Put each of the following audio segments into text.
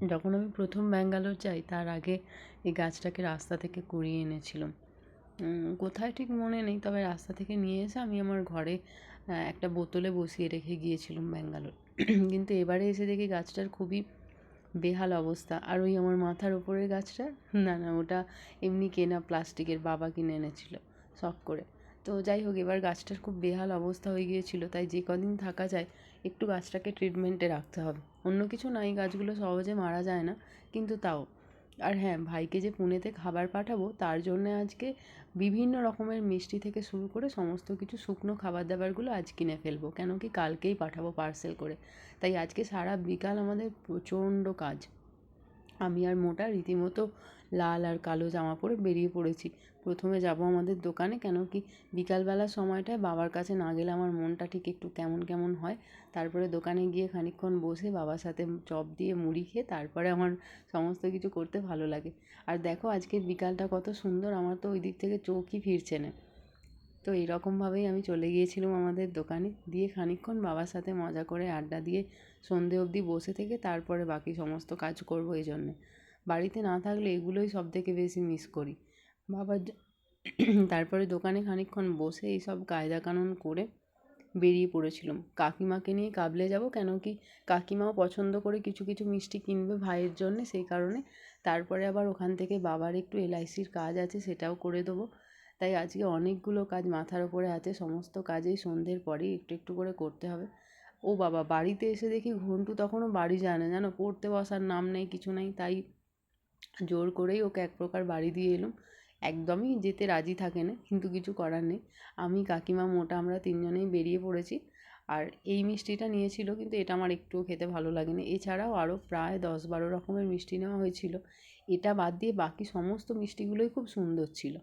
যখন আমি প্রথম ব্যাঙ্গালোর যাই তার আগে এই গাছটাকে রাস্তা থেকে কুড়িয়ে এনেছিলাম। কোথায় ঠিক মনে নেই, তবে রাস্তা থেকে নিয়ে এসে আমি আমার ঘরে একটা বোতলে বসিয়ে রেখে গিয়েছিলাম ব্যাঙ্গালোর। কিন্তু এবারে এসে দেখি গাছটার খুবই বেহাল অবস্থা। আর ওই আমার মাথার ওপরের গাছটা, না না, ওটা এমনি কেনা প্লাস্টিকের, বাবা কিনে এনেছিল শখ করে। তো যাই হোক, এবার গাছটার খুব বেহাল অবস্থা হয়ে গিয়েছিল, তাই যে কদিন থাকা যায় একটু গাছটাকে ট্রিটমেন্টে রাখতে হবে। অন্য কিছু না, এই গাছগুলো সহজে মারা যায় না, কিন্তু তাও। আর হ্যাঁ, ভাইকে যে পুনেতে খাবার পাঠাবো তার জন্যে আজকে বিভিন্ন রকমের মিষ্টি থেকে শুরু করে সমস্ত কিছু শুকনো খাবার দাবারগুলো আজ কিনে ফেলবো, কেন কি কালকেই পাঠাবো পার্সেল করে। তাই আজকে সারা বিকাল আমাদের প্রচণ্ড কাজ। আমি আর মোটা রীতিমতো লাল আর কালো জামা পরে বেরিয়ে পড়েছি। প্রথমে যাব আমাদের দোকানে, কেন কি বিকালবেলার সময়টায় বাবার কাছে না গেলে আমার মনটা ঠিক একটু কেমন কেমন হয়। তারপরে দোকানে গিয়ে খানিকক্ষণ বসে বাবার সাথে চপ দিয়ে মুড়ি খেয়ে তারপরে আমার সমস্ত কিছু করতে ভালো লাগে। আর দেখো আজকের বিকালটা কত সুন্দর, আমার তো ওই দিক থেকে চোখই ফিরছে না। তো এইরকমভাবেই আমি চলে গিয়েছিলাম আমাদের দোকানে, দিয়ে খানিকক্ষণ বাবার সাথে মজা করে আড্ডা দিয়ে সন্ধে অবধি বসে থেকে তারপরে বাকি সমস্ত কাজ করবো। এই জন্যে বাড়িতে না থাকলে এগুলোই সব থেকে বেশি মিস করি। বাবার তারপরে দোকানে খানিকক্ষণ বসে এইসব কায়দা কানুন করে বেরিয়ে পড়েছিলাম। কাকিমাকে নিয়ে কাবলে যাব, কেন কি কাকিমাও পছন্দ করে কিছু কিছু মিষ্টি কিনবে ভাইয়ের জন্যে, সেই কারণে। তারপরে আবার ওখান থেকে বাবার একটু এলআইসির কাজ আছে, সেটাও করে দেবো। তাই আজকে অনেকগুলো কাজ মাথার ওপরে আছে, সমস্ত কাজেই সন্ধ্যের পরেই একটু একটু করে করতে হবে। ও বাবা, বাড়িতে এসে দেখি ঘন্টু তখনও বাড়ি যায় না, জানো, পড়তে বসার নাম নেই, কিছু নেই। তাই জোর করেই ওকে এক প্রকার বাড়ি দিয়ে এলুম। একদমই যেতে রাজি থাকে না, কিন্তু কিছু করার নেই। আমি, কাকিমা, মোটা আমরা তিনজনেই বেরিয়ে পড়েছি। আর এই মিষ্টিটা নিয়েছিল, কিন্তু এটা আমার একটুও খেতে ভালো লাগেনি। এছাড়াও আরও প্রায় 10-12 রকমের মিষ্টি নেওয়া হয়েছিল। এটা বাদ দিয়ে বাকি সমস্ত মিষ্টিগুলোই খুব সুন্দর ছিল।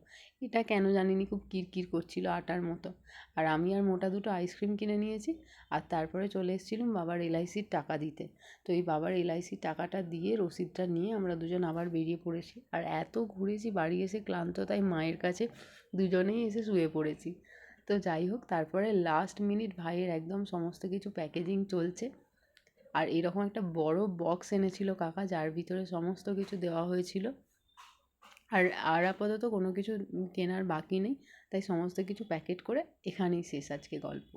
এটা কেন জানি না খুব কিরকির করছিল আটার মতো। আর আমি আর মোটা দুটো আইসক্রিম কিনে নিয়েছি। আর তারপরে চলে এসেছিলাম বাবার এলআইসির টাকা দিতে। তো এই বাবার এলআইসির টাকাটা দিয়ে রসিদটা নিয়ে আমরা দুজন আবার বেরিয়ে পড়েছি। আর এত ঘুরেছি, বাড়ি এসে ক্লান্ত, তাই মায়ের কাছে দুজনেই এসে শুয়ে পড়েছি। তো যাই হোক, তারপরে লাস্ট মিনিট ভাইয়ের একদম সমস্ত কিছু প্যাকেজিং চলছে। আর এরকম একটা বড় বক্স এনেছিল কাকা, যার ভিতরে সমস্ত কিছু দেওয়া হয়েছিল। আর আর আপাতত কোনো কিছু কেনার বাকি নেই, তাই সমস্ত কিছু প্যাকেট করে এখানেই শেষ আজকে গল্প।